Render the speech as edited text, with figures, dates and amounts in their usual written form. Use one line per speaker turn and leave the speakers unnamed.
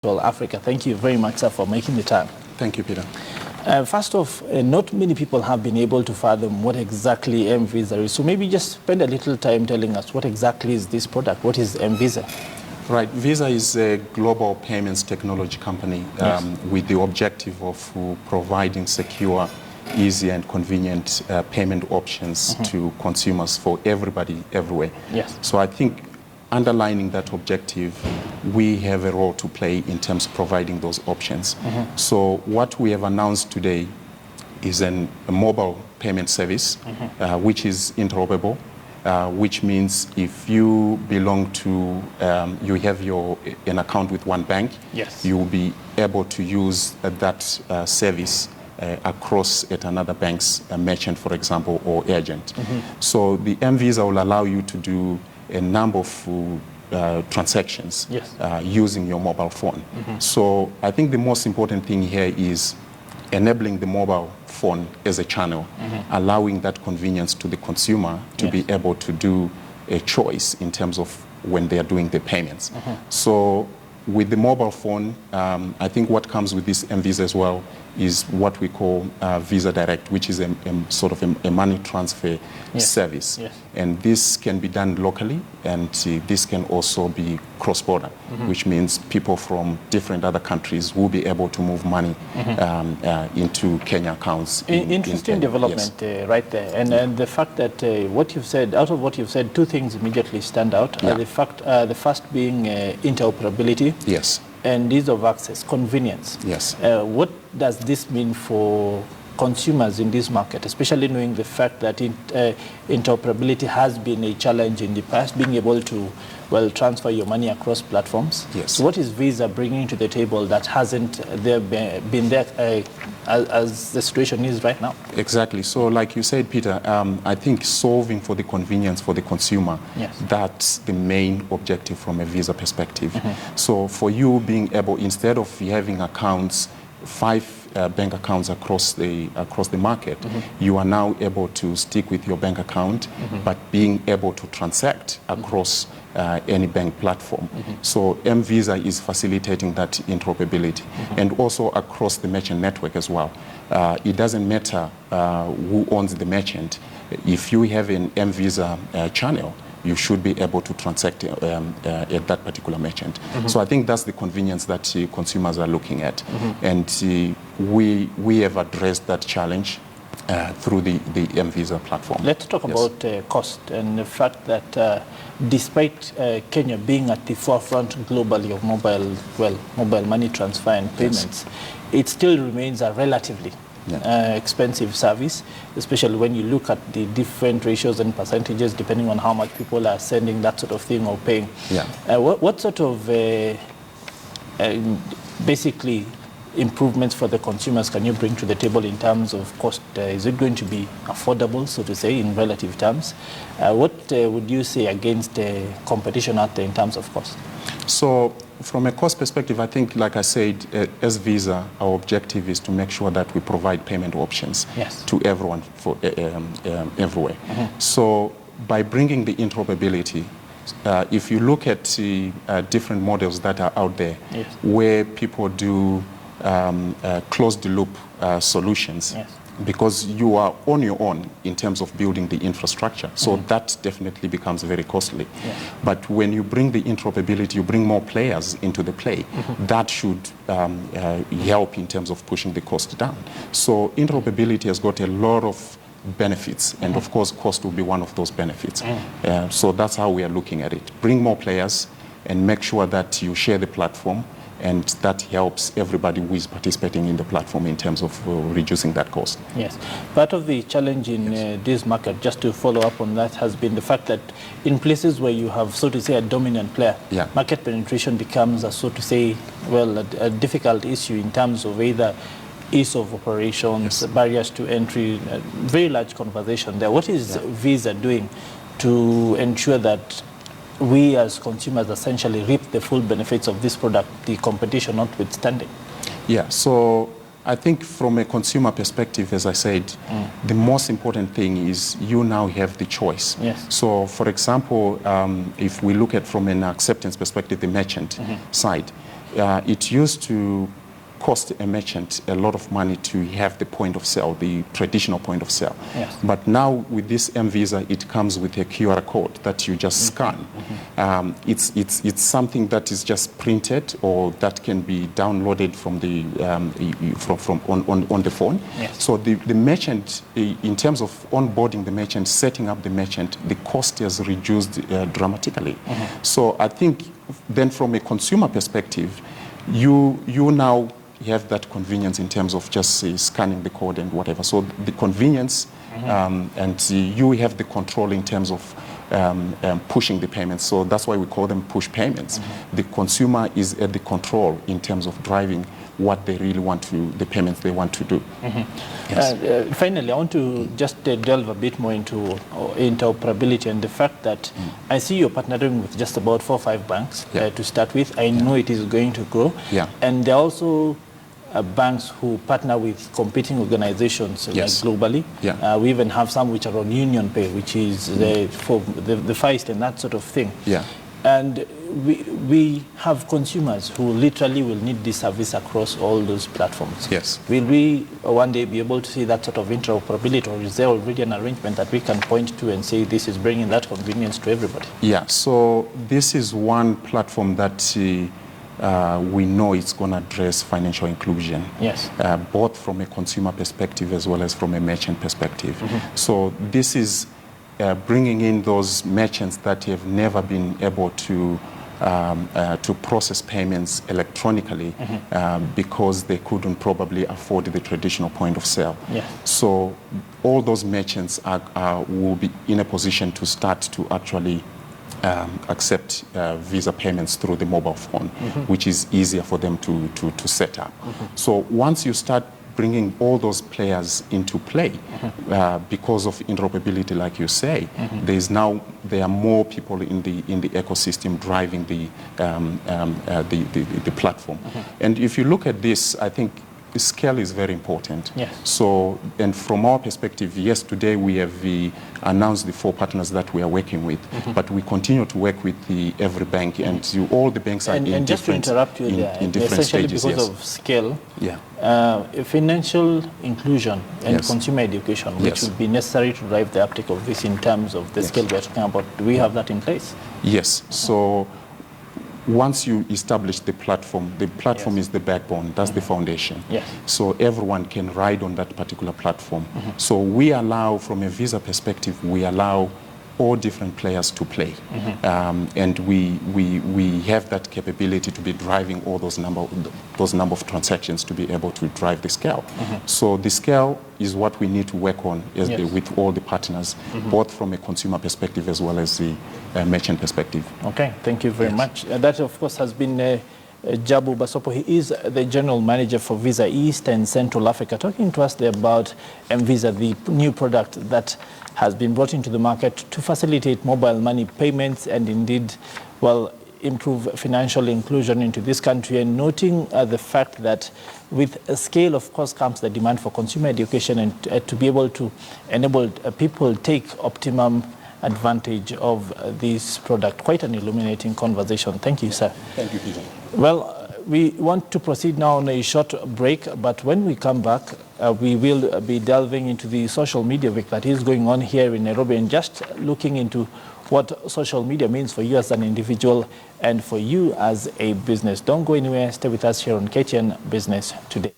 Central Africa. Thank you very much, sir, for making the time.
Thank you, Peter.
First off, not many people have been able to fathom what exactly M-Visa is. So maybe just spend a little time telling us what exactly is this product. What is M-Visa?
Right. Visa is a global payments technology company with the objective of providing secure, easy and convenient payment options to consumers for everybody, everywhere.
Yes.
So I think underlining that objective, we have a role to play in terms of providing those options. So what we have announced today is a mobile payment service, which is interoperable, which means if you belong to, you have an account with one bank,
yes,
you will be able to use that service across at another bank's merchant, for example, or agent. So the M-Visa will allow you to do a number of transactions
yes,
using your mobile phone. So I think the most important thing here is enabling the mobile phone as a channel, allowing that convenience to the consumer to
yes,
be able to do a choice in terms of when they are doing the payments. So with the mobile phone, I think what comes with this M-Visa as well is what we call Visa Direct, which is a sort of a money transfer service.
Yes.
And this can be done locally, and this can also be cross-border, which means people from different other countries will be able to move money into Kenya accounts.
Interesting development right there. And the fact that what you've said, out of what you've said, two things immediately stand out. The first being interoperability.
Yes.
And ease of access, convenience.
Yes.
What does this mean for consumers in this market, especially knowing the fact that interoperability has been a challenge in the past, being able to, well, transfer your money across platforms?
Yes.
So what is Visa bringing to the table that hasn't been there as the situation is right now?
Exactly. So like you said, Peter, I think solving for the convenience for the consumer,
yes,
that's the main objective from a Visa perspective. So for you being able, instead of having accounts, 5 bank accounts across the market, you are now able to stick with your bank account, but being able to transact across any bank platform. So M-Visa is facilitating that interoperability, and also across the merchant network as well. It doesn't matter who owns the merchant. If you have an M-Visa channel, you should be able to transact at that particular merchant. So I think that's the convenience that consumers are looking at. And we have addressed that challenge through the M-Visa platform.
Let's talk about cost and the fact that despite Kenya being at the forefront globally of mobile money transfer and payments, it still remains a relatively expensive service, especially when you look at the different ratios and percentages depending on how much people are sending, that sort of thing, or paying. What sort of basically improvements for the consumers can you bring to the table in terms of cost? Is it going to be affordable, so to say, in relative terms? What would you say against competition out there in terms of cost?
So from a cost perspective, I think, like I said, as Visa, our objective is to make sure that we provide payment options to everyone for everywhere. So by bringing the interoperability, if you look at different models that are out there, where people do closed-the-loop solutions, because you are on your own in terms of building the infrastructure. So that definitely becomes very costly. But when you bring the interoperability, you bring more players into the play, that should help in terms of pushing the cost down. So interoperability has got a lot of benefits, and of course cost will be one of those benefits. So that's how we are looking at it. Bring more players and make sure that you share the platform, and that helps everybody who is participating in the platform in terms of reducing that cost.
Yes. Part of the challenge in this market, just to follow up on that, has been the fact that in places where you have, so to say, a dominant player, market penetration becomes, so to say, well, a difficult issue in terms of either ease of operations, barriers to entry, very large conversation there. What is Visa doing to ensure that we as consumers essentially reap the full benefits of this product, the competition notwithstanding?
So I think from a consumer perspective, as I said, the most important thing is you now have the choice. So for example, if we look at from an acceptance perspective, the merchant side, it used to cost a merchant a lot of money to have the point of sale, the traditional point of sale.
Yes.
But now with this M-Visa, it comes with a QR code that you just scan. It's something that is just printed or that can be downloaded from the on the phone.
Yes.
So the merchant, in terms of onboarding the merchant, setting up the merchant, the cost has reduced dramatically. So I think then from a consumer perspective, you now have that convenience in terms of just scanning the code and whatever. So the convenience and you have the control in terms of pushing the payments. So that's why we call them push payments. The consumer is at the control in terms of driving what they really want to, the payments they want to do.
Yes. Finally, I want to just delve a bit more into interoperability and the fact that I see you're partnering with just about 4 or 5 banks to start with. I know it is going to grow. And there are also banks who partner with competing organizations globally. We even have some which are on Union Pay, which is for the Far East and that sort of thing. And we have consumers who literally will need this service across all those platforms. Will we one day be able to see that sort of interoperability, or is there already an arrangement that we can point to and say this is bringing that convenience to everybody?
So this is one platform that we know it's going to address financial inclusion, both from a consumer perspective as well as from a merchant perspective. So this is bringing in those merchants that have never been able to process payments electronically because they couldn't probably afford the traditional point of sale. So all those merchants will be in a position to start to actually accept Visa payments through the mobile phone, which is easier for them to set up. So once you start bringing all those players into play, because of interoperability, like you say, there are more people in the ecosystem driving the platform. And if you look at this, I think scale is very important. So, and from our perspective, yes, today we have announced the 4 partners that we are working with, but we continue to work with every bank, and all the banks are in different stages.
And just to interrupt you there, essentially because of scale, financial inclusion and consumer education, which would be necessary to drive the uptake of this in terms of the scale we're talking about, do we have that in place?
So once you establish the platform is the backbone, that's the foundation. So everyone can ride on that particular platform. So we allow, from a Visa perspective, we allow all different players to play. And we have that capability to be driving all those number of transactions to be able to drive the scale. So the scale is what we need to work on with all the partners, both from a consumer perspective as well as the merchant perspective. Okay,
thank you very much. That, of course, has been Jabu Basopo. He is the General Manager for Visa East and Central Africa, talking to us there about M-Visa, the new product that has been brought into the market to facilitate mobile money payments and indeed, improve financial inclusion into this country, and noting the fact that with a scale, of course, comes the demand for consumer education and to be able to enable people take optimum advantage of this product. Quite an illuminating conversation. Thank you, sir.
Thank you, Peter.
Well, we want to proceed now on a short break, but when we come back, we will be delving into the social media week that is going on here in Nairobi, and just looking into what social media means for you as an individual and for you as a business. Don't go anywhere. Stay with us here on KTN Business Today.